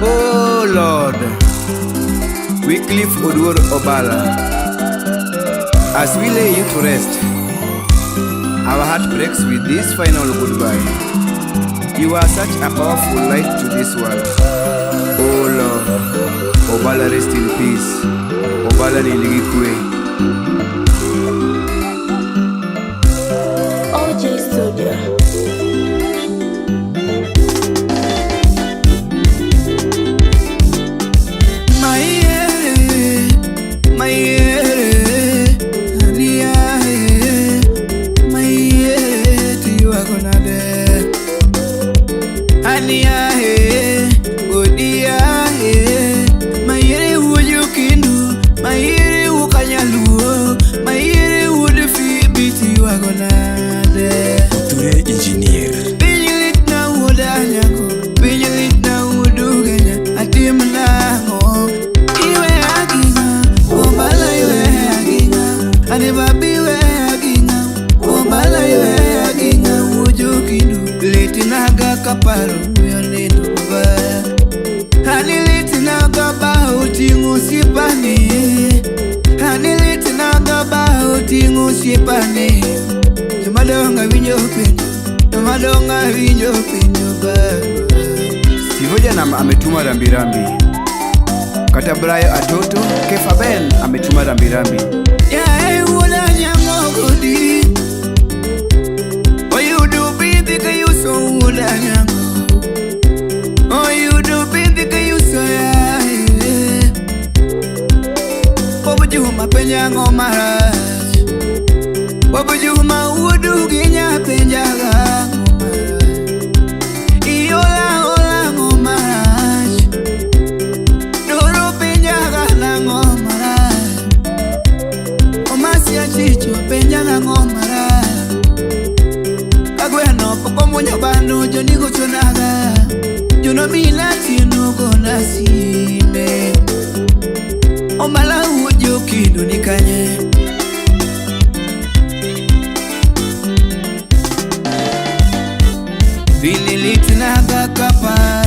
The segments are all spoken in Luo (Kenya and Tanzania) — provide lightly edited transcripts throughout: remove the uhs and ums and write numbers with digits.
Oh Lord, Wycliffe Oduor Obala, as we lay you to rest, our heart breaks with this final goodbye. You are such a powerful light to this world. Oh Lord, Obala rest in peace. Obala niligikwe. OJ Studio. Kaparo yonendo ba haniliti nagaba utingu sipani haniliti nagaba utingu sipani Jamadonga winyo penyo ba Sivoja na ametuma rambirambi Kata Brayo Atoto Kefa Ben ametuma rambirambi Ya wala nyango godi Oh, you do think you so yeah. Bobo Juma penya ngomaraj. Bobo Juma udu ginya penjaga ngomaraj. Ola ngomaraj. Doro penjaga na ngomaraj. Omasia chicho penjaga ngomaraj. Kagweno poko monya banu joni gochonaga Juno milati nugo nasime Omala ujo kidu nikanye Viniliti naga kapara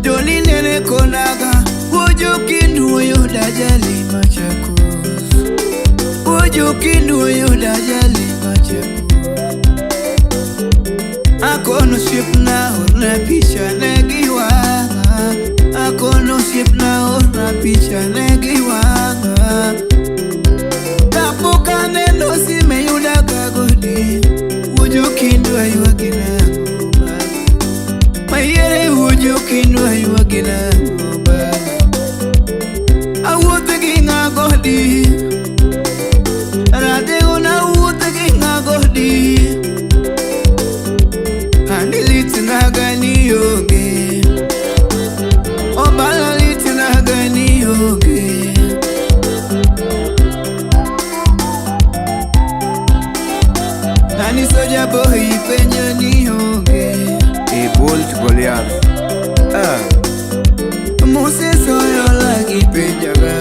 Joni nene konaga Ujo kindu yuda jali Machakos Ujo kindu yuda jali Machakos Akono ship na orna picha negiwanga Akono ship na orna picha negiwanga Tapuka neno si meyuda kagodi Uju kindu ayuwa gina ngoba Mayere uju kindu ayuwa gina ngoba Awute gina godi Rade una awute gina godi Litinagani yoge Obala litinagani yoge Nani soja boy penyo ni yoge Bolt Goliath Moses oyola ki penjaga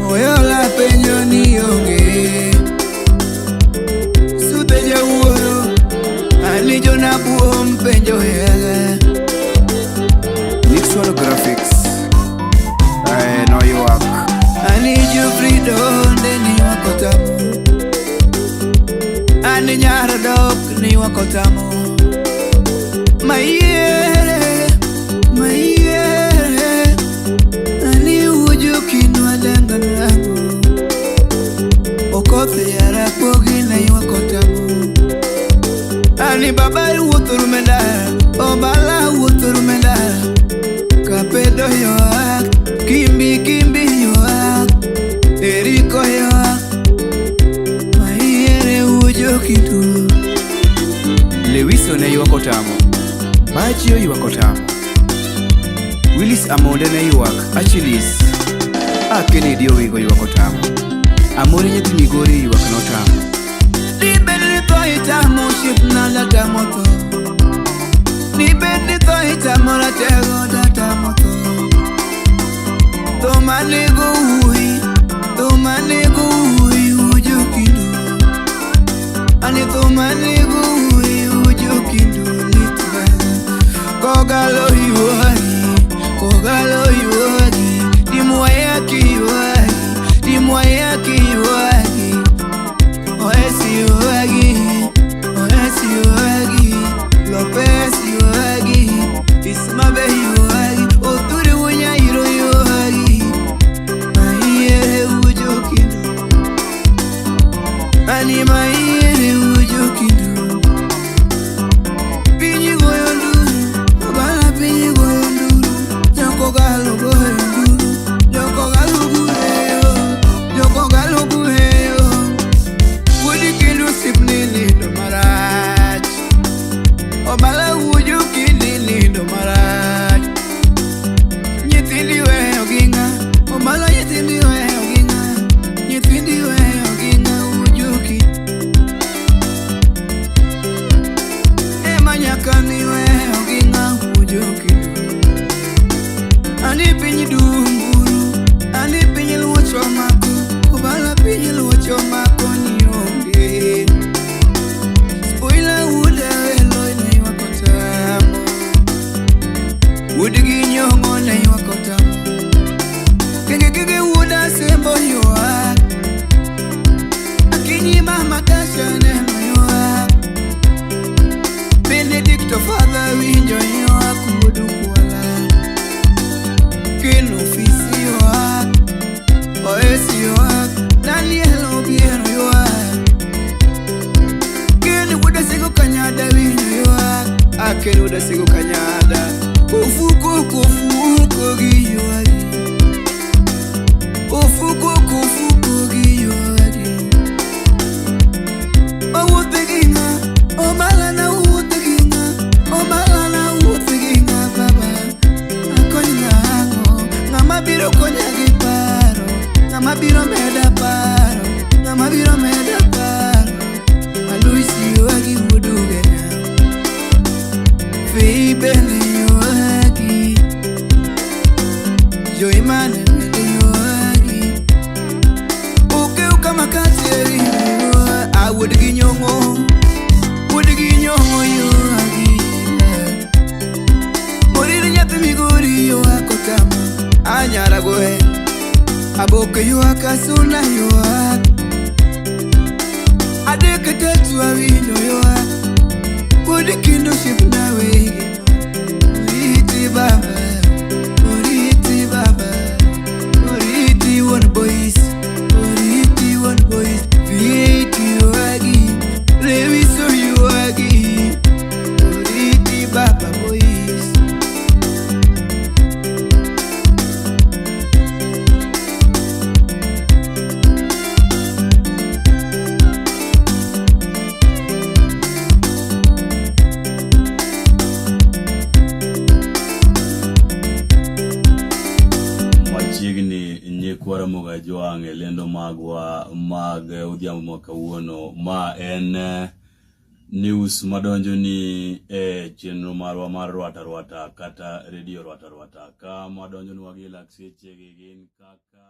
Oyola penyo ni yoge Suteja uoro Alijo na buo mpenjo yaga Nixon Graphics no you work Alijo freedom ni wakotamu Ani nyara dok ni wakotamu Mayere Ani uju kinwa danganangu Okote yara pogi ni wakotamu Ani babari wuturumenda Obala wuturumenda Kapedo yoak Kimbi yoak Eriko yoak Mayere ujo kitu Lewiso ne yuwako tamu Bachio yuwako tamu Willis Amonde ne yuwak Achilis Kennedy Owigo yuwako tamu Amori nyeti Migori yuwak no tamu Libeni tohitamu shipna lata moto Libeni tohitamu latego data moto Tomanigu ui uju kindu Ani tomanigu ui uju kenu da sigo kanyada Ofuko kufuko giyoari Ofuko kufuko giyoari Owoteginga Omalana woteginga Omalana woteginga baba Akonya ako Ngama biro konya giparo Ngama biro meda paro Ngama biro meda paro Aluisi wagi wudugena Fei bene yoagi Joimane mede yoagi Uke ukamakati eri Awudigi nyongo yoagi Moriri nyati miguri yoakotama Anyara goe Aboke yoakasuna yoagi Adeke tetu awino yoagi Kodi kindo ship na we Moriti baba Moriti baba Moriti one boys Moriti one boys Vieti yoagi Levi so yoagi Moriti baba boys Kwara moga joange lendo magwa mag udhiambo makawuono ma en news madonjo ni chenro marwa mar rwata kata radio rwata ka madonjo nwa gi lakseche gin kaka